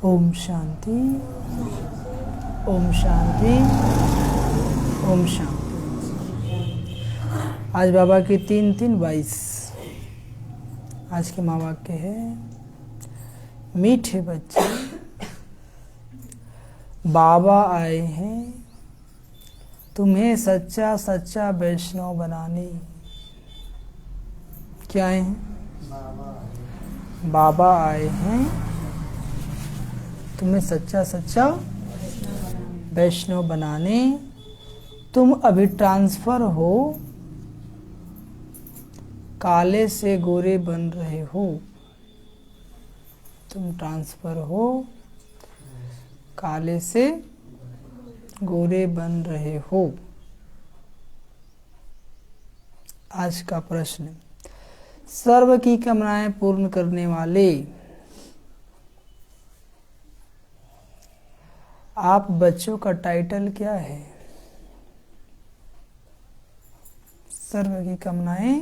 ओम शांति, ओम शांति, ओम शांति। आज बाबा की 3-3-22 आज के माँ वाक्य है। मीठे बच्चे, बाबा आए हैं तुम्हें सच्चा सच्चा वैष्णव बनाने। क्या आए हैं? बाबा आए हैं तुम्हें सच्चा सच्चा वैष्णव बनाने। तुम अभी ट्रांसफर हो, काले से गोरे बन रहे हो। तुम ट्रांसफर हो, काले से गोरे बन रहे हो। आज का प्रश्न, सर्व की कामनाएं पूर्ण करने वाले आप बच्चों का टाइटल क्या है? सर्व की कामनाएं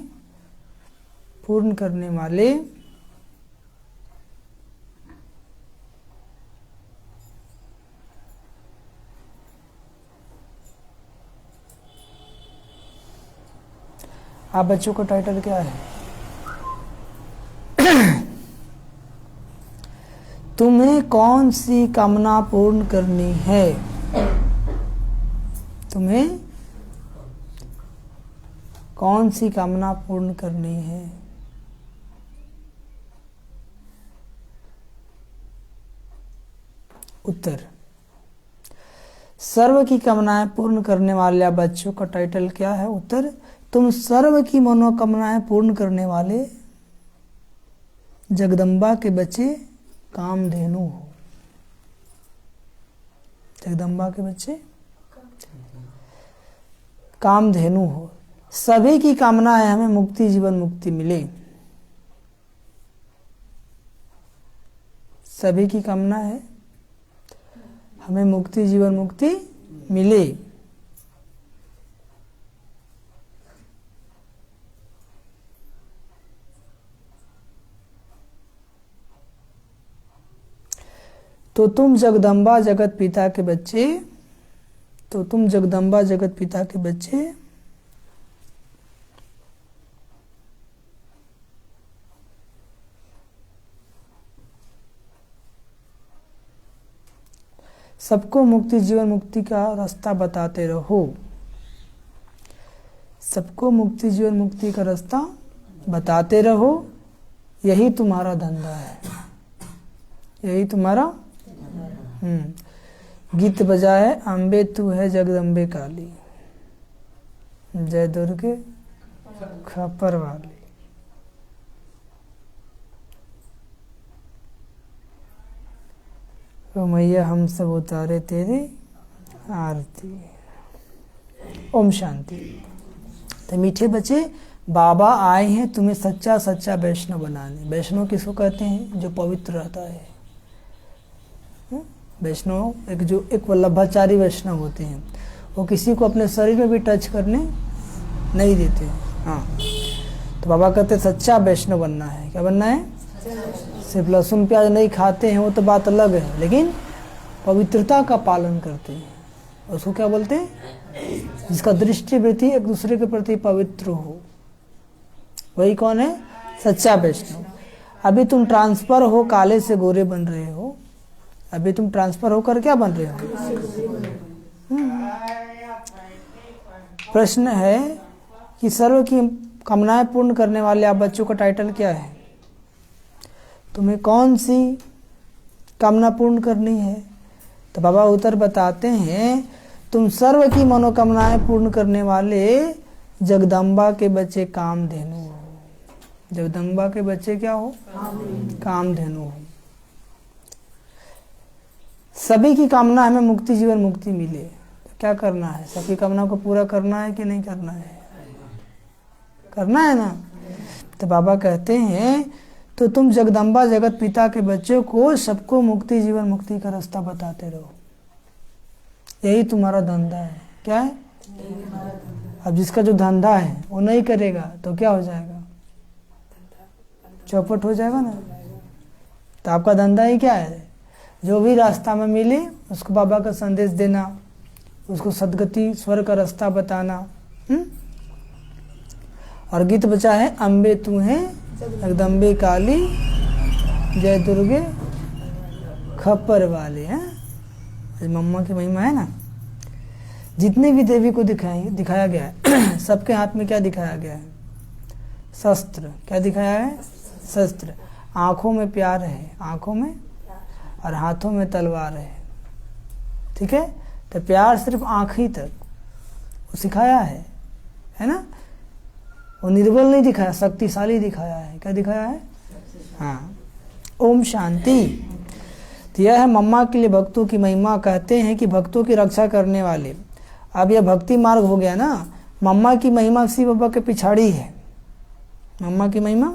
पूर्ण करने वाले आप बच्चों का टाइटल क्या है? तुम्हें कौन सी कामना पूर्ण करनी है? तुम्हें कौन सी कामना पूर्ण करनी है? उत्तर, सर्व की कामनाएं पूर्ण करने वाले बच्चों का टाइटल क्या है? उत्तर, तुम सर्व की मनोकामनाएं पूर्ण करने वाले जगदम्बा के बच्चे कामधेनु हो। जगदम्बा के बच्चे कामधेनु हो। सभी की कामना है हमें मुक्ति, जीवन मुक्ति मिले। सभी की कामना है हमें मुक्ति, जीवन मुक्ति मिले। तो तुम जगदम्बा जगत पिता के बच्चे, तो तुम जगदम्बा जगत पिता के बच्चे सबको मुक्ति, जीवन मुक्ति का रास्ता बताते रहो। सबको मुक्ति, जीवन मुक्ति का रास्ता बताते रहो। यही तुम्हारा धंधा है, यही तुम्हारा गीत बजाए अम्बे तू है जगदम्बे काली, जय दुर्गे खपर वाली। तो मैया हम सब उतारे तेरी आरती। ओम शांति। तो मीठे बच्चे, बाबा आए हैं तुम्हें सच्चा सच्चा वैष्णव बनाने। वैष्णव किसको कहते हैं? जो पवित्र रहता है। वैष्णव एक वल्लभाचारी वैष्णव होते हैं, वो किसी को अपने शरीर में भी टच करने नहीं देते। हाँ, तो बाबा कहते सच्चा वैष्णव बनना है। क्या बनना है? सिर्फ लहसुन प्याज नहीं खाते हैं वो तो बात अलग है, लेकिन पवित्रता का पालन करते हैं। उसको क्या बोलते हैं? जिसका दृष्टि वृत्ति एक दूसरे के प्रति पवित्र हो, वही कौन है? सच्चा वैष्णव। अभी तुम ट्रांसफर हो, काले से गोरे बन रहे हो। अभी तुम ट्रांसफर होकर क्या बन रहे हो? प्रश्न है कि सर्व की कामनाएं पूर्ण करने वाले आप बच्चों का टाइटल क्या है? तुम्हें कौन सी कामना पूर्ण करनी है? तो बाबा उत्तर बताते हैं, तुम सर्व की मनोकामनाएं पूर्ण करने वाले जगदम्बा के बच्चे कामधेनु हो। जगदम्बा के बच्चे क्या हो? कामधेनु हो। सभी की कामना हमें मुक्ति, जीवन मुक्ति मिले। तो क्या करना है? सबकी कामना को पूरा करना है कि नहीं करना है? करना है ना। तो बाबा कहते हैं, तो तुम जगदम्बा जगत पिता के बच्चों को सबको मुक्ति, जीवन मुक्ति का रास्ता बताते रहो। यही तुम्हारा धंधा है। क्या है? अब जिसका जो धंधा है वो नहीं करेगा तो क्या हो जाएगा? चौपट हो जाएगा ना। तो आपका धंधा ही क्या है? जो भी रास्ता में मिले उसको बाबा का संदेश देना, उसको सदगति स्वर्ग का रास्ता बताना। और गीत बचा है अम्बे तू है जगदम्बे काली जय दुर्गे खप्पर वाले हैं। मम्मा की महिमा है ना। जितने भी देवी को दिखाया गया है सबके हाथ में क्या दिखाया गया है? शस्त्र। क्या दिखाया है? शस्त्र। आंखों में प्यार है, आंखों में, और हाथों में तलवार है। ठीक है, तो प्यार सिर्फ आंख ही तक वो सिखाया है ना। वो निर्बल नहीं दिखाया, शक्तिशाली दिखाया है। क्या दिखाया है? हाँ। ओम शांति। तो यह है मम्मा के लिए भक्तों की महिमा। कहते हैं कि भक्तों की रक्षा करने वाले। अब यह भक्ति मार्ग हो गया ना। मम्मा की महिमा शिव बाबा के पिछाड़ी है। मम्मा की महिमा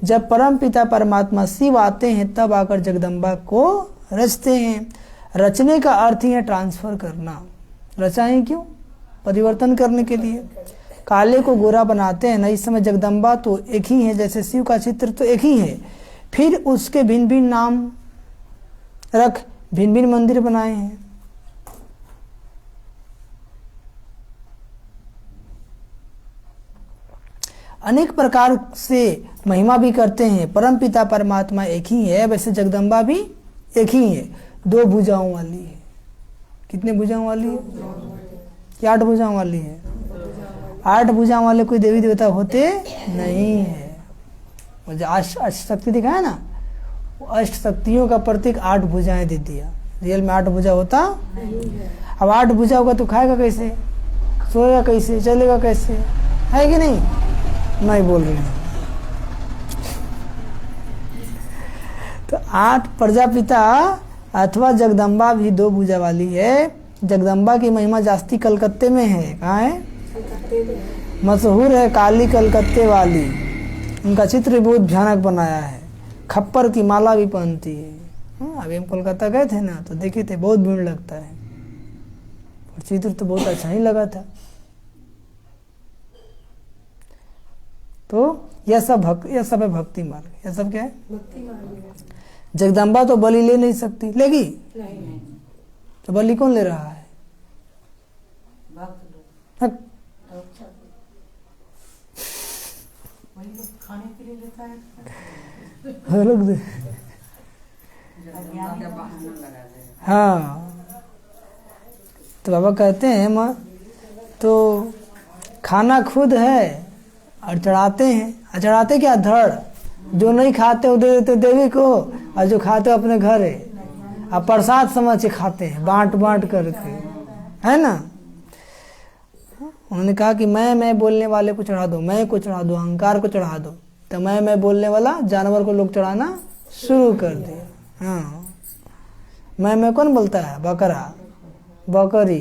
जब परम पिता परमात्मा शिव आते हैं तब आकर जगदम्बा को रचते हैं। रचने का अर्थ ही है ट्रांसफर करना। रचाएं क्यों? परिवर्तन करने के लिए। काले को गोरा बनाते हैं ना। इस समय जगदम्बा तो एक ही है, जैसे शिव का चित्र तो एक ही है, फिर उसके भिन्न भिन्न नाम रख भिन्न भिन्न मंदिर बनाए हैं। अनेक प्रकार से महिमा भी करते हैं। परम पिता परमात्मा एक ही है, वैसे जगदम्बा भी एक ही है। 2 भुजाओं वाली है। कितने भुजाओं वाली है? क्या 8 भुजाओं वाली है? 8 भुजाओं वाले कोई देवी देवता होते नहीं है। जो अष्ट शक्ति दिखाया ना, वो अष्ट शक्तियों का प्रतीक 8 भुजाएं दे दिया। रियल में 8 भुजा होता। अब 8 भुजा होगा तो खाएगा कैसे, सोएगा कैसे, चलेगा कैसे? है कि नहीं? नहीं बोल रहे हैं। तो 8 प्रजापिता अथवा जगदम्बा भी 2 भुजा वाली है। जगदम्बा की महिमा जास्ती कलकत्ते में है। कहाँ है? मशहूर है काली कलकत्ते वाली। उनका चित्र बहुत भयानक बनाया है। खप्पर की माला भी पहनती है। अभी हम कोलकाता गए थे ना तो देखे थे, बहुत भीड़ लगता है। और चित्र तो बहुत अच्छा ही लगा था। तो यह सब है भक्ति मार्ग। यह सब क्या है? भक्ति मार्ग। जगदम्बा तो बलि ले नहीं सकती, लेगी? नहीं। तो बलि कौन ले रहा है? खाने के लिए लेता है। हाँ, तो बाबा कहते हैं माँ तो खाना खुद है और चढ़ाते हैं। और चढ़ाते क्या? धड़। जो नहीं खाते वो दे देते देवी को, और जो खाते अपने घर है। अब प्रसाद समझ के खाते हैं, बांट बांट करके, है ना। उन्होंने कहा कि मैं बोलने वाले को चढ़ा दो, मैं को चढ़ा दो, अहंकार को चढ़ा दो। तो मैं बोलने वाला जानवर को लोग चढ़ाना शुरू कर दिया। हाँ, मैं कौन बोलता है? बकरा, बकरी,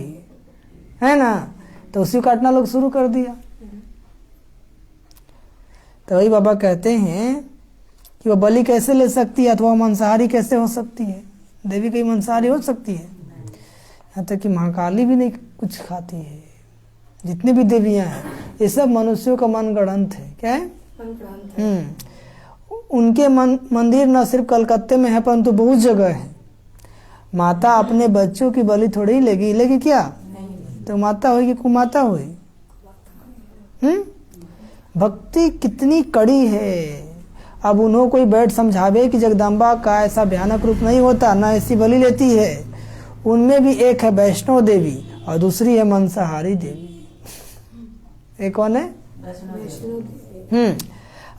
है ना। तो उसी काटना लोग शुरू कर दिया। तो वही बाबा कहते हैं कि वह बलि कैसे ले सकती है, अथवा मांसाहारी कैसे हो सकती है? देवी कहीं मांसाहारी हो सकती है? यहाँ तक कि महाकाली भी नहीं कुछ खाती है। जितनी भी देवियां हैं ये सब मनुष्यों का मन गढ़ंत है। क्या है? उनके मंदिर न सिर्फ कलकत्ते में है परंतु बहुत जगह है। माता अपने बच्चों की बलि थोड़ी ही लेगी क्या? तो माता होगी कुमाता हुई। भक्ति कितनी कड़ी है। अब उन्हों कोई बैठ समझावे कि जगदम्बा का ऐसा भयानक रूप नहीं होता, न ऐसी बलि लेती है। उनमें भी एक है वैष्णो देवी और दूसरी है मांसाहारी देवी। एक कौन है?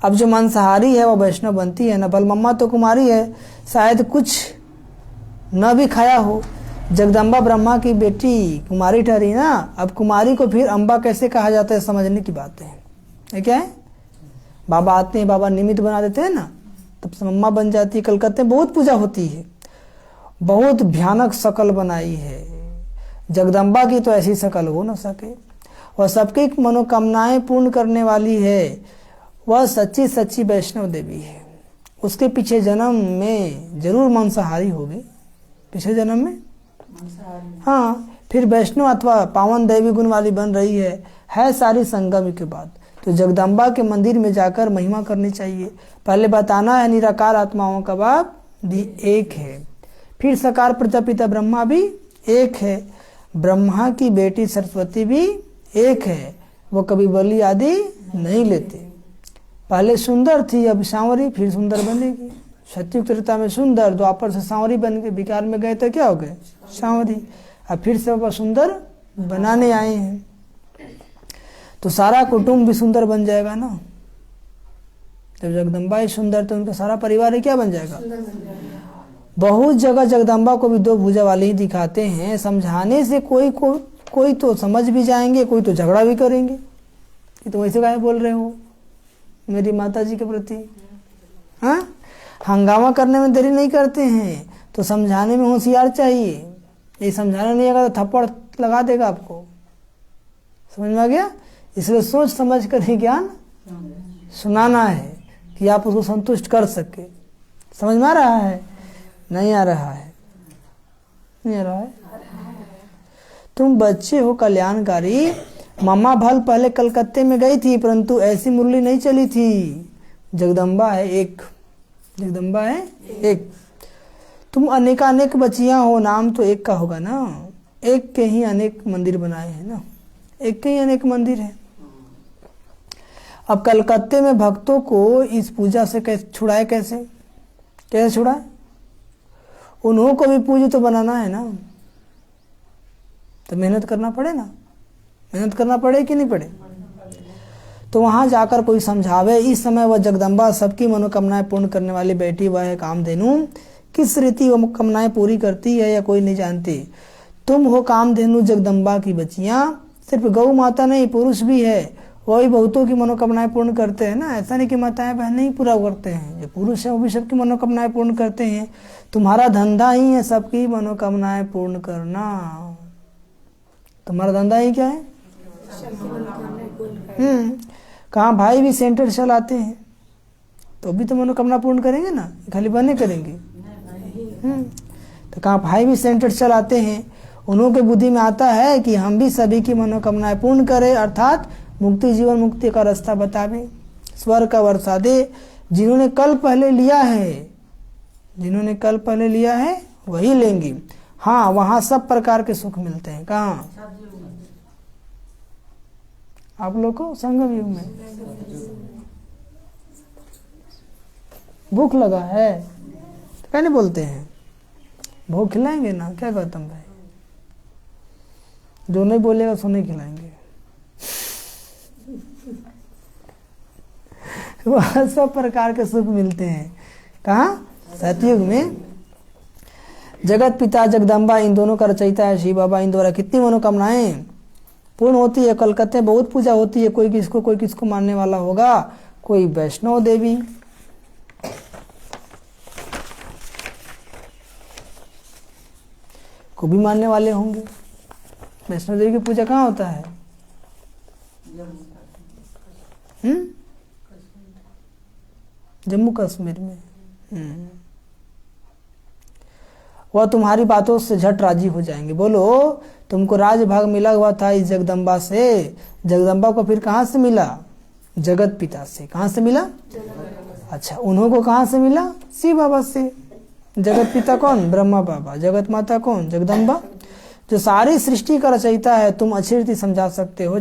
अब जो मांसाहारी है वो वैष्णव बनती है ना। बल मम्मा तो कुमारी है, शायद कुछ न भी खाया हो। जगदम्बा ब्रह्मा की बेटी कुमारी ठहरी ना। अब कुमारी को फिर अम्बा कैसे कहा जाता है समझने की बात है। ये क्या है? बाबा आते हैं, बाबा निमित्त बना देते हैं ना, तब से मम्मा बन जाती है। कलकत्ते में बहुत पूजा होती है, बहुत भयानक शकल बनाई है। जगदम्बा की तो ऐसी शकल हो न सके। वह सबकी मनोकामनाएं पूर्ण करने वाली है। वह सच्ची सच्ची वैष्णव देवी है। उसके पीछे जन्म में जरूर मांसाहारी होगी। पिछले जन्म में हाँ, फिर वैष्णव अथवा पावन दैवी गुण वाली बन रही है सारी संगम के बाद। तो जगदम्बा के मंदिर में जाकर महिमा करनी चाहिए। पहले बताना है निराकार आत्माओं का बाप भी एक है। फिर साकार प्रजापिता ब्रह्मा भी एक है, ब्रह्मा की बेटी सरस्वती भी एक है, वो कभी बलि आदि नहीं लेते। पहले सुंदर थी, अब सांवरी, फिर सुंदर बनेगी। सत्युग त्रेता में सुंदर, द्वापर से सांवरी बन गए, विकार में गए तो क्या हो गए? सांवरी। अब फिर से बाबा सुंदर बनाने आए हैं, तो सारा कुटुंब भी सुंदर बन जाएगा ना। जब जगदम्बा ही सुंदर तो उनका सारा परिवार ही क्या बन जाएगा? बहुत जगह जगदम्बा को भी 2 भुजा वाली ही दिखाते हैं। समझाने से कोई तो समझ भी जाएंगे, कोई तो झगड़ा भी करेंगे कि तो वैसे काहे बोल रहे हो मेरी माता जी के प्रति। हाँ, हंगामा करने में देरी नहीं करते हैं, तो समझाने में होशियार चाहिए। ये समझाना नहीं आएगा तो थप्पड़ लगा देगा आपको। समझ में आ गया? इसलिए सोच समझ कर ही ज्ञान सुनाना है कि आप उसको संतुष्ट कर सके। समझ में आ रहा है? नहीं आ रहा है? नहीं आ रहा है? तुम बच्चे हो कल्याणकारी। मामा भल पहले कलकत्ते में गई थी, परंतु ऐसी मुरली नहीं चली थी। जगदम्बा है एक, जगदम्बा है एक। तुम अनेकानेक बच्चियां हो, नाम तो एक का होगा ना। एक के ही अनेक मंदिर बनाए हैं ना, एक के ही अनेक मंदिर है। अब कलकत्ते में भक्तों को इस पूजा से कैसे छुड़ाए? कैसे छुड़ाए? उन्हों को भी पूज्य तो बनाना है ना, तो मेहनत करना पड़े ना। मेहनत करना पड़े कि नहीं पड़े? तो वहां जाकर कोई समझावे। इस समय वह जगदम्बा सबकी मनोकामनाएं पूर्ण करने वाली बैठी वह है कामधेनु। किस रीति वह कामनाएं पूरी करती है या कोई नहीं जानती। तुम हो कामधेनु जगदम्बा की बच्चियां। सिर्फ गौ माता नहीं, पुरुष भी है, वही बहुतों की मनोकामनाएं पूर्ण करते हैं ना। ऐसा नहीं कि माताएं बहन नहीं पूरा करते हैं, जो पुरुष है वो भी सबकी मनोकामनाएं पूर्ण करते हैं। तुम्हारा धंधा ही है सबकी मनोकामनाएं पूर्ण करना। तुम्हारा धंधा ही क्या है? कहाँ भाई भी सेंटर चलाते हैं, तो भी तो मनोकामना पूर्ण करेंगे ना, खाली बने करेंगे। तो कहाँ भाई भी सेंटर चलाते हैं, उन्हों के बुद्धि में आता है कि हम भी सभी की मनोकामनाएं पूर्ण करें, अर्थात मुक्ति जीवन मुक्ति का रास्ता बतावे, स्वर्ग का वर्षा दे। जिन्होंने कल पहले लिया है, जिन्होंने कल पहले लिया है वही लेंगी। हाँ, वहां सब प्रकार के सुख मिलते हैं। कहाँ? आप लोग को संगम युग में। भूख लगा है तो क्या नहीं बोलते हैं? भूख खिलाएंगे ना, क्या गौतम भाई? जो नहीं बोलेगा सो नहीं खिलाएंगे। वहाँ सब प्रकार के सुख मिलते हैं। कहाँ? सतयुग में। जगत पिता जगदम्बा इन दोनों का रचयिता है शिव बाबा। इन द्वारा कितनी मनोकामनाएं पूर्ण होती है। कलकत्ते बहुत पूजा होती है, कोई किसको मानने वाला होगा। कोई वैष्णव देवी, को भी मानने वाले होंगे। वैष्णव देवी की पूजा कहाँ होता है? जम्मू कश्मीर में। वह तुम्हारी बातों से झट राजी हो जाएंगे। बोलो, तुमको राजभाग मिला हुआ था इस जगदम्बा से। जगदम्बा को फिर कहाँ से मिला? जगत पिता से। कहाँ से मिला? अच्छा, उन्हों को कहाँ से मिला? शिव बाबा से। जगत पिता कौन? ब्रह्मा बाबा। जगत माता कौन? जगदम्बा, जो सारी सृष्टि का रचयिता है। तुम अच्छी रीति समझा सकते हो।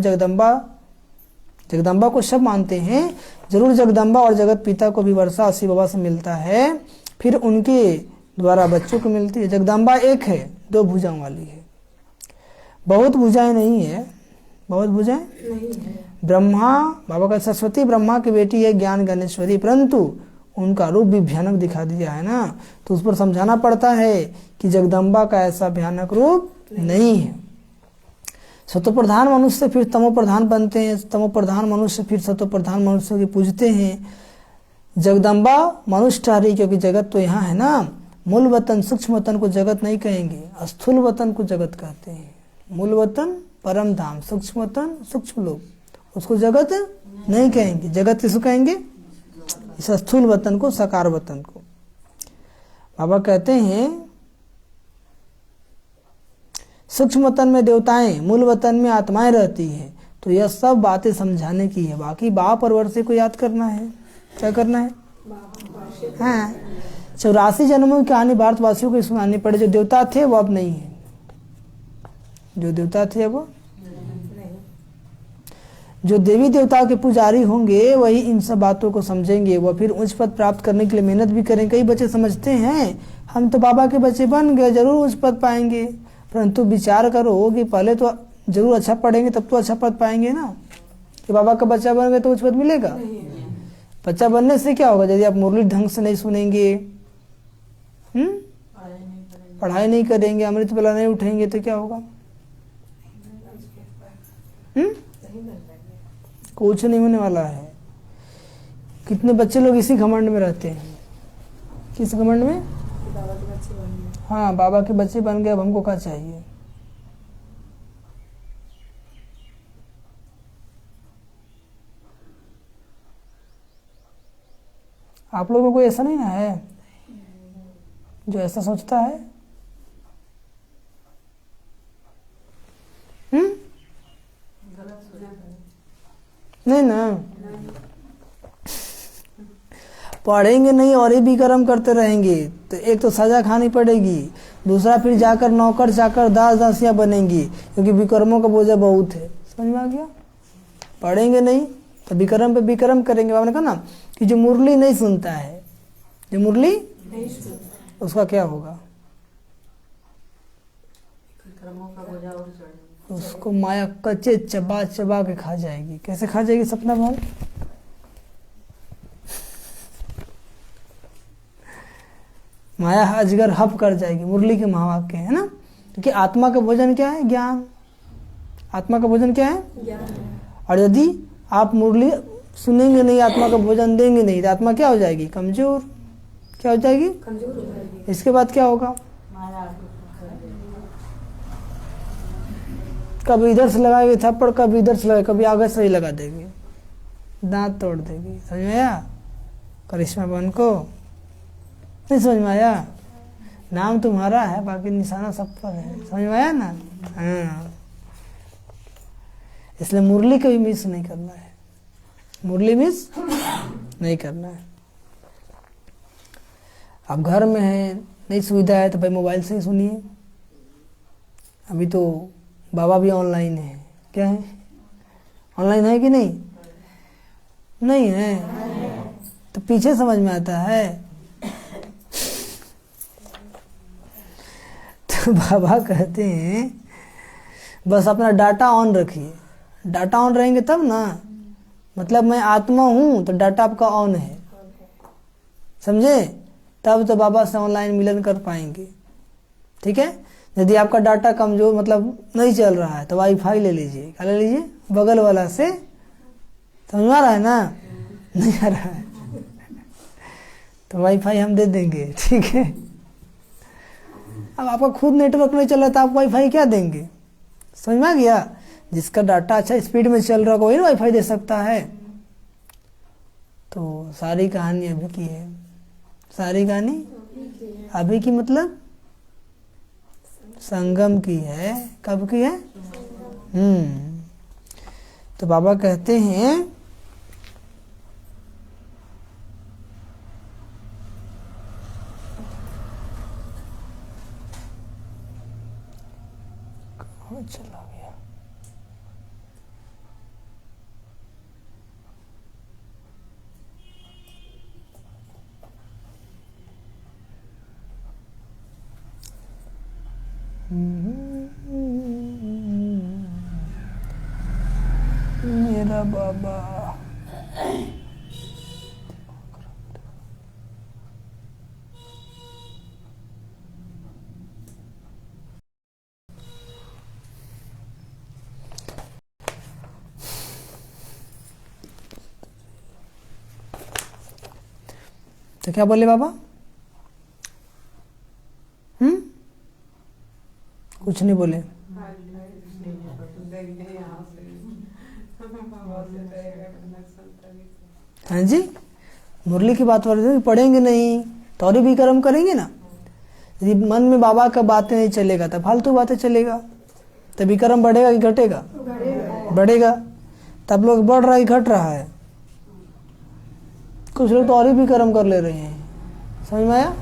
जगदम्बा को सब मानते हैं, जरूर जगदम्बा और जगत पिता को भी वर्षा शिव बाबा से मिलता है, फिर उनके द्वारा बच्चों को मिलती है। जगदम्बा एक है, 2 भुजाओं वाली है, बहुत भुजाएं नहीं है। बहुत भुजाएं नहीं है। ब्रह्मा बाबा का सरस्वती ब्रह्मा की बेटी है ज्ञान गणेश्वरी, परंतु उनका रूप भी भयानक दिखा दिया है ना, तो उस पर समझाना पड़ता है कि जगदम्बा का ऐसा भयानक रूप नहीं है। सतो प्रधान मनुष्य फिर तमो प्रधान बनते हैं, तमो प्रधान मनुष्य फिर सतो प्रधान मनुष्य की पूजते हैं। जगदम्बा मनुष्य ठहरी, क्योंकि जगत तो यहाँ है ना। मूल वतन सूक्ष्म वतन को जगत नहीं कहेंगे, स्थूल वतन को जगत कहते हैं। मूल वतन परम धाम, सूक्ष्म वतन सूक्ष्म लोक, उसको जगत नहीं कहेंगे। जगत किसको कहेंगे? इस स्थूल वतन को, साकार वतन को। बाबा कहते हैं सूक्ष्म वतन में देवताएं, मूल वतन में आत्माएं रहती है। तो यह सब बातें समझाने की है। बाकी बाप और वर्षे को याद करना है। क्या करना है? हाँ, 84 जन्मों की कहानी भारतवासियों को सुनानी पड़े। जो देवता थे वो अब नहीं है, जो देवता थे वो, जो देवी देवताओं के पुजारी होंगे वही इन सब बातों को समझेंगे। वह फिर उच्च पद प्राप्त करने के लिए मेहनत भी करेंगे। कई बच्चे समझते हैं हम तो बाबा के बच्चे बन गए, जरूर उच्च पद पाएंगे, परंतु विचार करो कि पहले तो जरूर अच्छा पढ़ेंगे तब तो अच्छा पद पाएंगे ना। कि बाबा का बच्चा बन गए तो उच्च पद मिलेगा? बच्चा बनने से क्या होगा? यदि आप मुरली ढंग से नहीं सुनेंगे, पढ़ाई नहीं करेंगे, अमृत बेला नहीं उठेंगे तो क्या होगा? कुछ नहीं होने वाला है। कितने बच्चे लोग इसी घमंड में रहते हैं। किस घमंड में? बाबा के बच्चे बन गए। हाँ, बाबा के बच्चे बन गए, अब हमको क्या चाहिए? आप लोगों को ऐसा नहीं ना है जो ऐसा सोचता है? नहीं ना, पढ़ेंगे नहीं और ये भी कर्म करते रहेंगे तो एक तो सजा खानी पड़ेगी, दूसरा फिर जाकर नौकर चाकर दास दासियां बनेंगी, क्योंकि विकर्मों का बोझा बहुत है। समझ में आ गया? पढ़ेंगे नहीं तो विक्रम पे विक्रम करेंगे। आपने कहा ना कि जो मुरली नहीं सुनता है, जो मुरली नहीं सुनता, उसका क्या होगा? कर्मों का बोझा और चढ़ेगा। उसको माया कच्चे चबा चबा के खा जाएगी। कैसे खा जाएगी सपना भाई? माया अजगर हप कर जाएगी। मुरली के महावाक्य है ना, क्योंकि आत्मा का भोजन क्या है? ज्ञान। आत्मा का भोजन क्या है? और यदि आप मुरली सुनेंगे नहीं, आत्मा का भोजन देंगे नहीं, तो आत्मा क्या हो जाएगी? कमजोर। क्या हो जाएगी? कमजोर हो जाएगी। इसके बाद क्या होगा? माया आपको कभी इधर से लगाएंगे थप्पड़, कभी इधर से लगा, कभी आगे से ही लगा देंगे, दांत तोड़ देगी। समझ में आया? करिश्मा बहन को नहीं समझ में आया? नाम तुम्हारा है, बाकी निशाना सब पर है। समझ में आया ना? हाँ, इसलिए मुरली कभी मिस नहीं करना है, मुरली मिस नहीं करना है। अब घर में है, नहीं सुविधा है तो भाई मोबाइल से ही सुनिए। अभी तो बाबा भी ऑनलाइन है। क्या है? ऑनलाइन है कि नहीं? नहीं है तो पीछे समझ में आता है। तो बाबा कहते हैं बस अपना डाटा ऑन रखिए। डाटा ऑन रहेंगे तब ना, मतलब मैं आत्मा हूं तो डाटा आपका ऑन है, समझे? तब तो बाबा से ऑनलाइन मिलन कर पाएंगे। ठीक है? यदि आपका डाटा कमजोर मतलब नहीं चल रहा है तो वाईफाई ले लीजिए। क्या ले लीजिए? बगल वाला से। समझ में आ रहा है ना? नहीं आ रहा है तो वाईफाई हम दे देंगे। ठीक है? अब आपका खुद नेटवर्क नहीं चल रहा तो आप वाईफाई क्या देंगे? समझ में आ गया? जिसका डाटा अच्छा स्पीड में चल रहा है वही वाईफाई दे सकता है। तो सारी कहानी अभी की है। सारी कहानी अभी की मतलब संगम की है। कब की है? तो बाबा कहते हैं कहाँ चला गया? मेरा बाबा तो क्या बोले बाबा? कुछ नहीं बोले। हाँ जी, मुरली की बात वाले पढ़ेंगे नहीं तो और भी कर्म करेंगे ना। यदि मन में बाबा का बातें नहीं चलेगा तो फालतू बातें चलेगा, तभी कर्म बढ़ेगा कि घटेगा? बढ़ेगा। तब लोग बढ़ रहा है कि घट रहा है? कुछ लोग तो और भी कर्म कर ले रहे हैं। समझ में आया?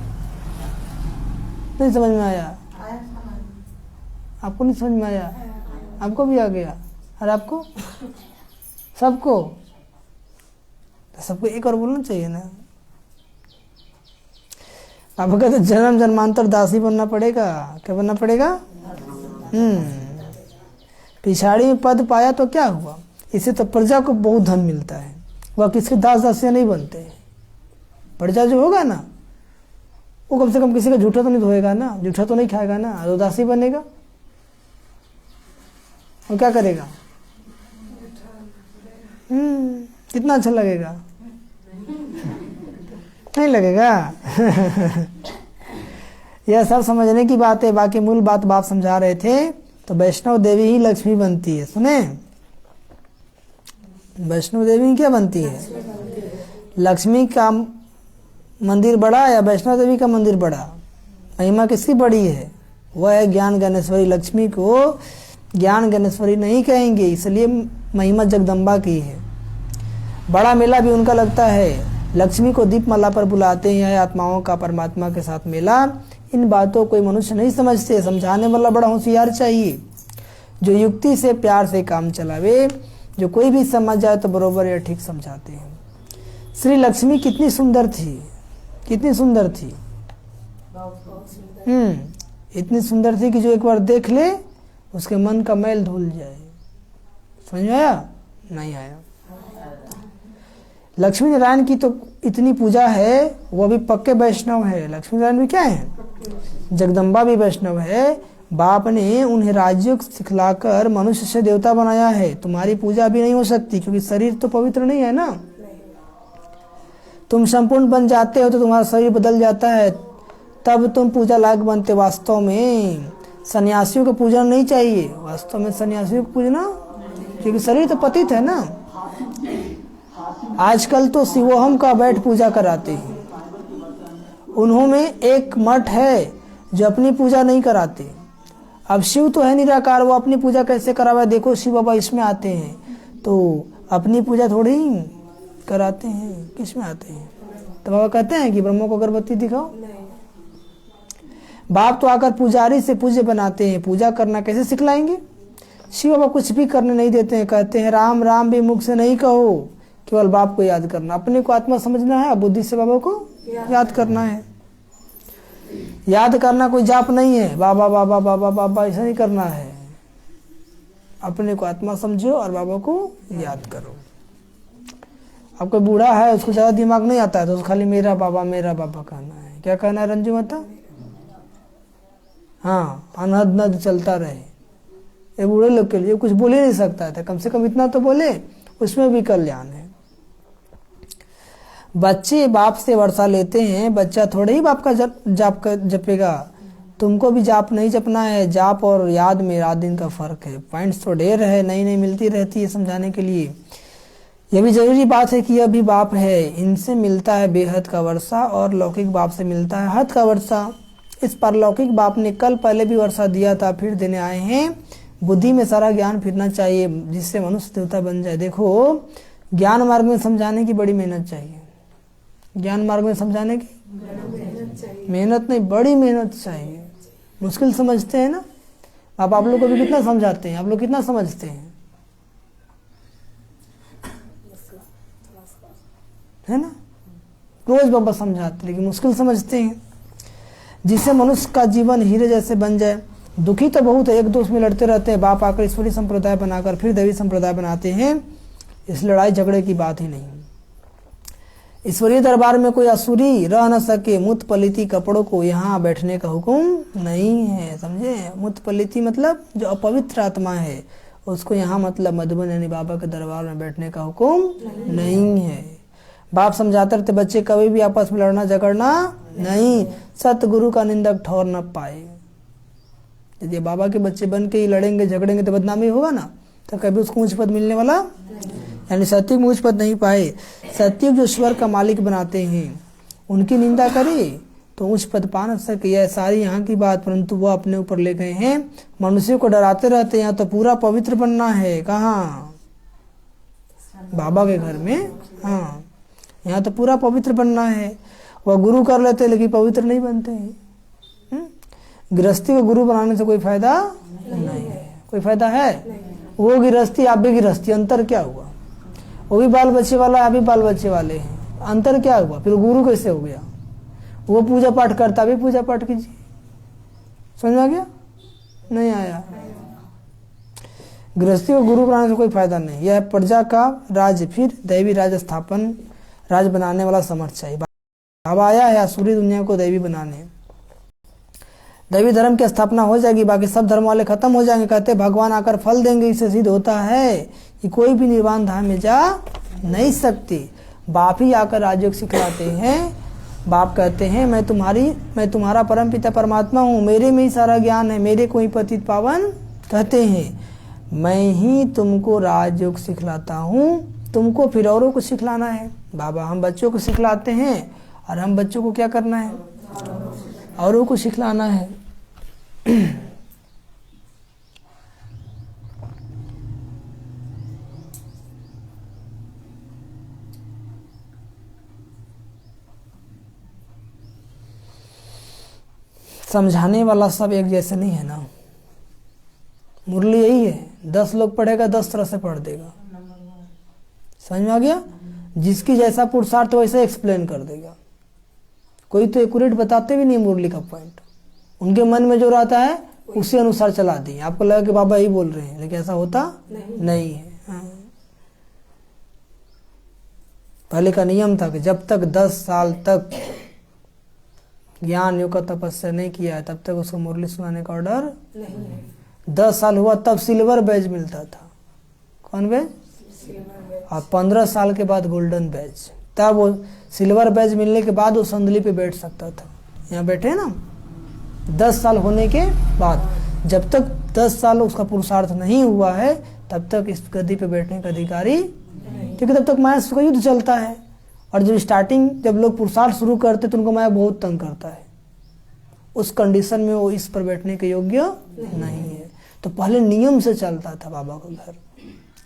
नहीं समझ में आया? आया समझ। आपको नहीं समझ में आया? आपको भी आ गया? और आपको? सबको? सबको एक और बोलना चाहिए ना। बाबा कहते जन्म जन्मांतर दासी बनना पड़ेगा। क्या बनना पड़ेगा? पिछाड़ी में पद पाया तो क्या हुआ? इससे तो प्रजा को बहुत धन मिलता है। वह किसके दास दासियां नहीं बनते। प्रजा जो होगा ना, वो कम से कम किसी का झूठा तो नहीं धोएगा ना, झूठा तो नहीं खाएगा ना। तो दासी बनेगा, वो क्या करेगा? कितना अच्छा लगेगा? नहीं लगेगा? यह सब समझने की बात है। बाकी मूल बात बाप समझा रहे थे। तो वैष्णव देवी ही लक्ष्मी बनती है। सुने, वैष्णव देवी क्या बनती है? लक्ष्मी का मंदिर बड़ा या वैष्णव देवी का मंदिर बड़ा? महिमा किसकी बड़ी है? वह है ज्ञान ज्ञानेश्वरी। लक्ष्मी को ज्ञान ज्ञानेश्वरी नहीं कहेंगे, इसलिए महिमा जगदम्बा की है। बड़ा मेला भी उनका लगता है। लक्ष्मी को दीपमाला पर बुलाते हैं, आत्माओं का परमात्मा के साथ मेला। इन बातों को कोई मनुष्य नहीं समझते। समझाने वाला बड़ा होशियार चाहिए, जो युक्ति से प्यार से काम चलावे। जो कोई भी समझ जाए तो बरोबर या ठीक समझाते हैं। श्री लक्ष्मी कितनी सुंदर थी, कितनी सुंदर थी। इतनी सुंदर थी कि जो एक बार देख ले उसके मन का मैल धुल जाए। समझ में आया? नहीं आया? लक्ष्मी नारायण की तो इतनी पूजा है, वो भी पक्के वैष्णव है। लक्ष्मी नारायण भी क्या है? जगदम्बा भी वैष्णव है। बाप ने उन्हें राजयोग सिखलाकर मनुष्य से देवता बनाया है। तुम्हारी पूजा भी नहीं हो सकती, क्योंकि शरीर तो पवित्र नहीं है ना। तुम संपूर्ण बन जाते हो तो तुम्हारा शरीर बदल जाता है, तब तुम पूजा लायक बनते। वास्तव में सन्यासियों को पूजना नहीं चाहिए। वास्तव में सन्यासियों को पूजना, क्योंकि शरीर तो पतित है ना। आजकल तो शिवोहम का बैठ पूजा कराते हैं। उन्होंने एक मठ है जो अपनी पूजा नहीं कराते। अब शिव तो है निराकार, वो अपनी पूजा कैसे करावे? देखो शिव बाबा इसमें आते हैं तो अपनी पूजा थोड़ी ही कराते हैं। किस में आते हैं? तो बाबा कहते हैं कि ब्रह्मों को अगरबत्ती दिखाओ। बाप तो आकर पुजारी से पूज्य बनाते हैं। पूजा करना कैसे सिखलाएंगे? शिव बाबा कुछ भी करने नहीं देते हैं। कहते हैं राम राम भी मुख से नहीं कहो, केवल बाप को याद करना। अपने को आत्मा समझना है, बुद्धि से बाबा को याद करना है। याद करना कोई जाप नहीं है, बाबा बाबा बाबा बाबा ऐसा नहीं करना है। अपने को आत्मा समझो और बाबा को याद करो। अब कोई बूढ़ा है, उसको ज्यादा दिमाग नहीं आता है, तो खाली मेरा बाबा कहना है। क्या कहना है रंजू माता? हाँ, अनहद नद चलता रहे। ये बूढ़े लोग के लिए कुछ बोल ही नहीं सकता था, कम से कम इतना तो बोले, उसमें भी कल्याण है। बच्चे बाप से वर्षा लेते हैं। बच्चा थोड़े ही बाप का जाप जपेगा। तुमको भी जाप नहीं जपना है। जाप और याद में रात दिन का फर्क है। पॉइंट्स तो ढेर है, नई नई मिलती रहती है समझाने के लिए। यह भी जरूरी बात है कि यह भी बाप है। इनसे मिलता है बेहद का वर्षा और लौकिक बाप से मिलता है हद का वर्षा। इस पारलौकिक बाप ने कल पहले भी वर्षा दिया था, फिर देने आए हैं। बुद्धि में सारा ज्ञान फिरना चाहिए, जिससे मनुष्य देवता बन जाए। देखो, ज्ञान मार्ग में समझाने की बड़ी मेहनत चाहिए। ज्ञान मार्ग में समझाने की मेहनत नहीं, बड़ी मेहनत चाहिए। मुश्किल समझते हैं ना आप लोग को भी कितना समझाते हैं? आप लोग कितना समझते हैं? है ना? रोज बाबा समझाते, लेकिन मुश्किल समझते हैं। जिससे मनुष्य का जीवन हीरे जैसे बन जाए। दुखी तो बहुत है, एक दूसरे में लड़ते रहते हैं। बाप आकर ईश्वरी संप्रदाय बनाकर फिर देवी संप्रदाय बनाते हैं। इस लड़ाई झगड़े की बात ही नहीं। ईश्वरीय दरबार में कोई असुरी रह न सके। मुत पलिती कपड़ों को यहाँ बैठने का हुक्म नहीं है, समझे? मुत पलिती मतलब जो अपवित्र आत्मा है, उसको यहाँ मतलब मधुबन यानी बाबा के दरबार में बैठने का हुक्म नहीं है। बाप समझाते रहते बच्चे कभी भी आपस में लड़ना झगड़ना नहीं। सतगुरु का निंदक ठौर न पाए। यदि बाबा के बच्चे बन के ही लड़ेंगे झगड़ेंगे तो बदनामी होगा ना, तो कभी उसको ऊंच पद मिलने वाला, यानी सत्युग में ऊंच पद नहीं पाए। सत्युग जो स्वर्ग का मालिक बनाते हैं, उनकी निंदा करे तो ऊंच पद पा न सके। यह सारी यहाँ की बात, परंतु वो अपने ऊपर ले गए हैं। मनुष्य को डराते रहते हैं। तो पूरा पवित्र बनना है। कहाँ? बाबा के घर में। हाँ, यहाँ तो पूरा पवित्र बनना है। वह गुरु कर लेते लेकिन पवित्र नहीं बनते हैं। गृहस्थी को गुरु बनाने से कोई फायदा नहीं है। कोई फायदा है? वो गृहस्थी, आप भी गृहस्थी, अंतर क्या हुआ? वो भी बाल बच्चे वाला, आप भी बाल बच्चे वाले हैं, अंतर क्या हुआ? फिर गुरु कैसे हो गया? वो पूजा पाठ करता, भी पूजा पाठ कीजिए। समझ आ गया? नहीं आया? गृहस्थी को गुरु बनाने से कोई फायदा नहीं। यह प्रजा का राज्य, फिर दैवी राज स्थापन, राज बनाने वाला समर्थ चाहिए। बाबा आया है आसुरी दुनिया को दैवी बनाने। दैवी धर्म की स्थापना हो जाएगी, बाकी सब धर्म वाले खत्म हो जाएंगे। कहते भगवान आकर फल देंगे। इससे सिद्ध होता है कि कोई भी निर्वाण धाम में जा नहीं सकती। बाप ही आकर राजयोग सिखलाते हैं। बाप कहते हैं मैं तुम्हारा परम पिता परमात्मा हूँ, मेरे में ही सारा ज्ञान है, मेरे को ही पतित पावन कहते हैं। मैं ही तुमको राजयोग सिखलाता हूँ, तुमको फिर औरों को सिखलाना है। बाबा हम बच्चों को सिखलाते हैं और हम बच्चों को क्या करना है? औरों को सिखलाना है। समझाने वाला सब एक जैसे नहीं है ना। मुरली यही है, 10 लोग पढ़ेगा 10 तरह से पढ़ देगा। समझ में आ गया? जिसकी जैसा पुरुषार्थ वैसे एक्सप्लेन कर देगा। कोई तो एक्यूरेट बताते भी नहीं मुरली का पॉइंट, उनके मन में जो रहता है उसी अनुसार चला दिए। आपको लगा कि बाबा ही बोल रहे हैं, लेकिन ऐसा होता नहीं है। हाँ। पहले का नियम था कि जब तक 10 साल तक ज्ञान योग का तपस्या नहीं किया है तब तक उसको मुरली सुनाने का ऑर्डर नहीं है। 10 साल हुआ तब सिल्वर बैज मिलता था। कौन बैज? और 15 साल के बाद गोल्डन बैज। तब वो सिल्वर बैज मिलने के बाद वो संदली पे बैठ सकता था। यहाँ बैठे ना 10 साल होने के बाद। जब तक 10 साल उसका पुरुषार्थ नहीं हुआ है तब तक इस गद्दी पे बैठने का अधिकारी, क्योंकि तब तक माया का युद्ध चलता है। और जब स्टार्टिंग जब लोग पुरुषार्थ शुरू करते तो उनको माया बहुत तंग करता है। उस कंडीशन में वो इस पर बैठने के योग्य नहीं है। तो पहले नियम से चलता था बाबा का घर,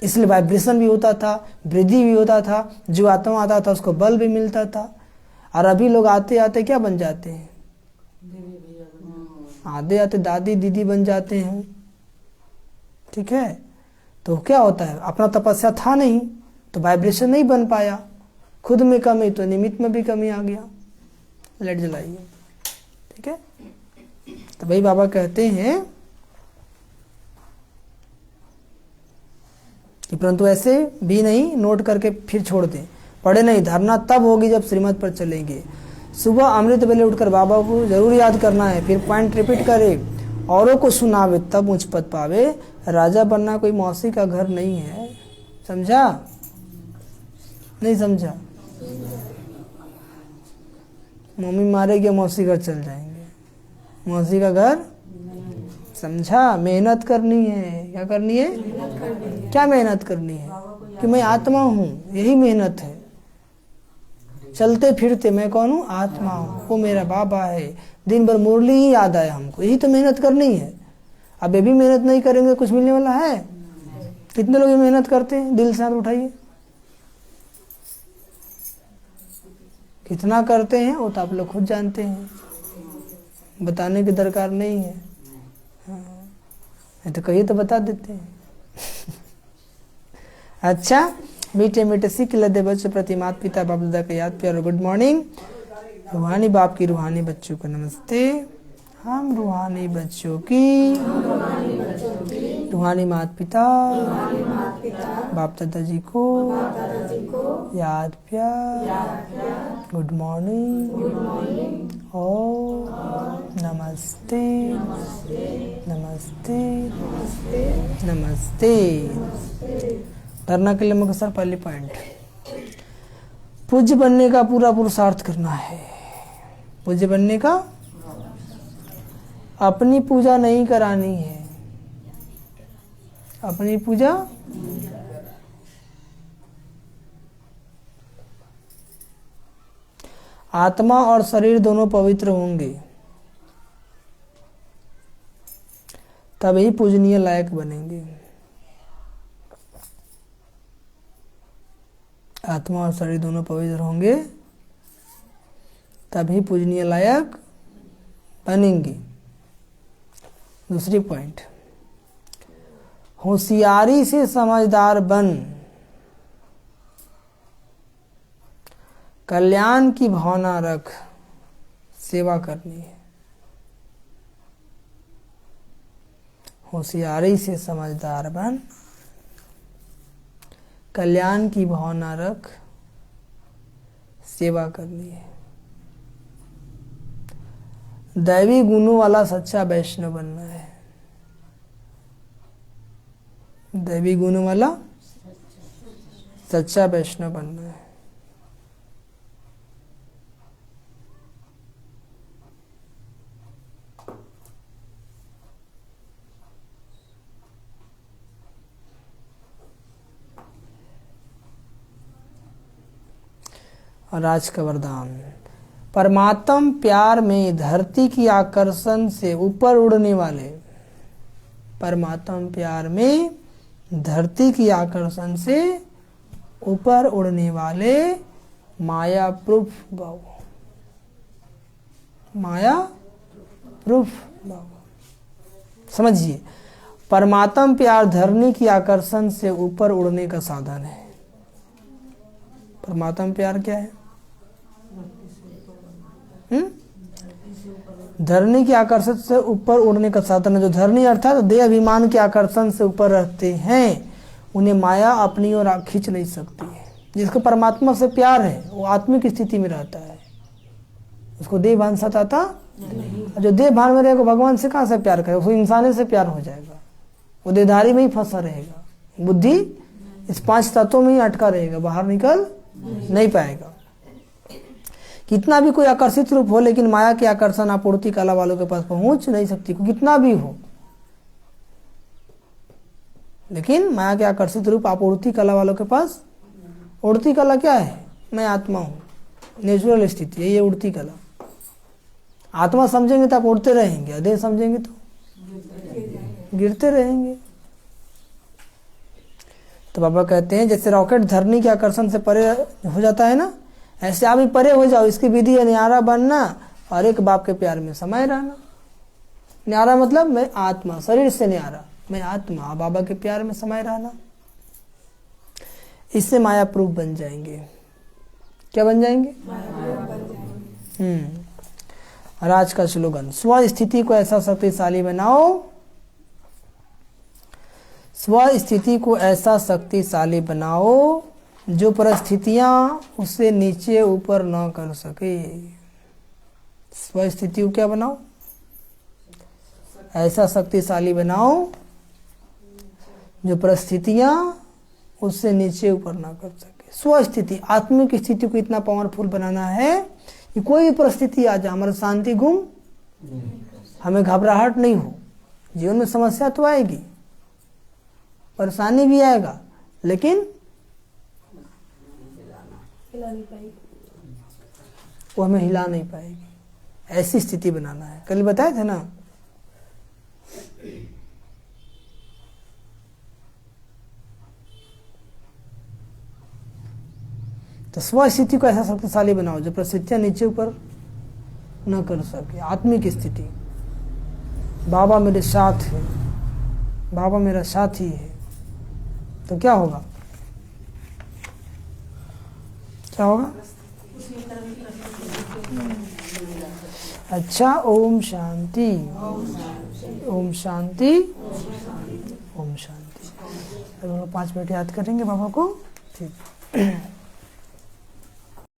इसलिए वाइब्रेशन भी होता था, वृद्धि भी होता था, जो आत्मा आता था उसको बल भी मिलता था। और अभी लोग आते आते क्या बन जाते हैं? आते आते दादी दीदी बन जाते हैं। ठीक है? तो क्या होता है? अपना तपस्या था नहीं तो वाइब्रेशन नहीं बन पाया, खुद में कमी तो निमित्त में भी कमी आ गया। लाइट जलाइए। ठीक है? तो भाई बाबा कहते हैं कि परंतु ऐसे भी नहीं नोट करके फिर छोड़ दें, पढ़े नहीं। धारणा तब होगी जब श्रीमत पर चलेंगे। सुबह अमृत वेले उठकर बाबा को जरूर याद करना है, फिर पॉइंट रिपीट करे, औरों को सुनावे तब उच्च पद पावे। राजा बनना कोई मौसी का घर नहीं है। समझा? नहीं समझा? मम्मी मारेगी मौसी घर चल जाएंगे, मौसी का घर। समझा? मेहनत करनी है। क्या करनी है? क्या मेहनत करनी है? कि मैं आत्मा हूँ, यही मेहनत है। चलते फिरते मैं कौन हूँ? आत्मा हूँ। वो मेरा बाबा है। दिन भर मुरली ही याद आया हमको, यही तो मेहनत करनी है। अब ये भी मेहनत नहीं करेंगे कुछ मिलने वाला है? कितने लोग ये मेहनत करते हैं? दिल से हाथ उठाइए। कितना करते हैं वो तो आप लोग खुद जानते हैं, बताने की दरकार नहीं है। हाँ, तो कहिए तो बता देते हैं। अच्छा, मीठे मीठे सीख लेते बच्चों प्रति माता पिता बाप दादा का याद प्यार और गुड मॉर्निंग। रूहानी बाप की रूहानी बच्चों को नमस्ते। हम रूहानी बच्चों की रूहानी माता पिता बाप दादा जी को याद प्यार गुड मॉर्निंग और नमस्ते नमस्ते नमस्ते। धरना के लिए मुझे सर पहली पॉइंट, पूज्य बनने का पूरा पुरुषार्थ करना है। पूज्य बनने का अपनी पूजा नहीं करानी है। अपनी पूजा आत्मा और शरीर दोनों पवित्र होंगे तभी पूजनीय लायक बनेंगे। आत्मा और शरीर दोनों पवित्र होंगे तभी पूजनीय लायक बनेंगे। दूसरी पॉइंट, होशियारी से समझदार बन, कल्याण की भावना रख, सेवा करनी है। होशियारी से समझदार बन, कल्याण की भावना रख, सेवा करनी है। दैवी गुणों वाला सच्चा वैष्णव बनना है। दैवी गुणों वाला सच्चा वैष्णव बनना है। और आज का वरदान, परमात्म प्यार में धरती की आकर्षण से ऊपर उड़ने वाले, परमात्म प्यार में धरती की आकर्षण से ऊपर उड़ने वाले माया प्रूफ भाव, माया प्रूफ भाव। समझिए, परमात्म प्यार धरनी की आकर्षण से ऊपर उड़ने का साधन है। परमात्म प्यार क्या है? धरनी के आकर्षण से ऊपर उड़ने का साधन है। जो धरनी अर्थात देह अभिमान के आकर्षण से ऊपर रहते हैं, उन्हें माया अपनी ओर खींच नहीं सकती है। जिसको परमात्मा से प्यार है वो आत्मिक स्थिति में रहता है, उसको देह भान सताता नहीं। जो देह भान में रहेगा भगवान से कहाँ से प्यार करेगा? उसको इंसानी से प्यार हो जाएगा, वो देहधारी में ही फंसा रहेगा। बुद्धि इस 5 तत्वों में ही अटका रहेगा, बाहर निकल नहीं पाएगा। कितना भी कोई आकर्षित रूप हो, लेकिन माया के आकर्षण आपूर्ति कला वालों के पास पहुंच नहीं सकती, कितना भी हो। लेकिन माया के आकर्षित रूप आपूर्ति कला वालों के पास, उड़ती कला क्या है? मैं आत्मा हूं, नेचुरल स्थिति है ये उड़ती कला। आत्मा समझेंगे तो आप उड़ते रहेंगे, अधे समझेंगे तो गिरते रहेंगे। तो बाबा कहते हैं जैसे रॉकेट धरनी के आकर्षण से परे हो जाता है ना, ऐसे आप भी परे हो जाओ। इसकी विधि है न्यारा बनना और एक बाप के प्यार में समाये रहना। न्यारा मतलब मैं आत्मा, शरीर से न्यारा, मैं आत्मा, बाबा के प्यार में समाये रहना। इससे माया प्रूफ बन जाएंगे। क्या बन जाएंगे? और आज का स्लोगन, स्व स्थिति को ऐसा शक्तिशाली बनाओ, स्व स्थिति को ऐसा शक्तिशाली बनाओ जो परिस्थितियां उससे नीचे ऊपर ना कर सके। स्व स्थिति को क्या बनाओ? ऐसा शक्तिशाली बनाओ जो परिस्थितियां उससे नीचे ऊपर ना कर सके। स्व स्थिति, आत्मिक स्थिति को इतना पावरफुल बनाना है कि कोई भी परिस्थिति आ जाए हमारा शांति गुम, हमें घबराहट नहीं हो। जीवन में समस्या तो आएगी, परेशानी भी आएगा, लेकिन वो हमें हिला नहीं पाएगी। ऐसी स्थिति बनाना है। कल बताए थे ना, तो स्व स्थिति को ऐसा शक्तिशाली बनाओ जो परिस्थितियां नीचे ऊपर न कर सके। आत्मिक स्थिति, बाबा मेरे साथ है, बाबा मेरा साथी है, तो क्या होगा? क्या होगा? अच्छा, ओम शांति, ओम शांति, ओम शांति। अब हम लोग 5 मिनट याद करेंगे बाबा को। ठीक।